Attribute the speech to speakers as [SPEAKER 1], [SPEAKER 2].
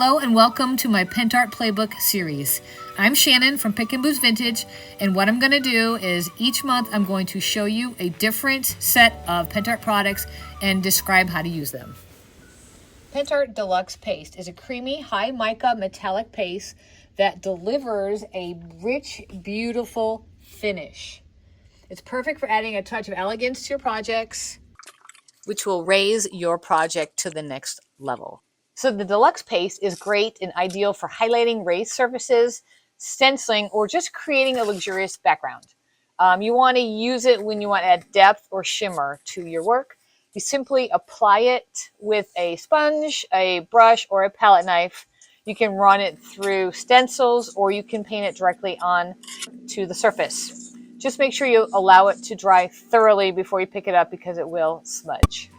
[SPEAKER 1] Hello and welcome to my Pentart Playbook series. I'm Shannon from Pick and Boost Vintage, and what I'm going to do is each month I'm going to show you a different set of Pentart products and describe how to use them. Pentart Deluxe Paste is a creamy, high mica metallic paste that delivers a rich, beautiful finish. It's perfect for adding a touch of elegance to your projects, which will raise your project to the next level. So the Deluxe Paste is great and ideal for highlighting raised surfaces, stenciling, or just creating a luxurious background. You want to use it when you want to add depth or shimmer to your work. You simply apply it with a sponge, a brush, or a palette knife. You can run it through stencils or you can paint it directly on to the surface. Just make sure you allow it to dry thoroughly before you pick it up because it will smudge.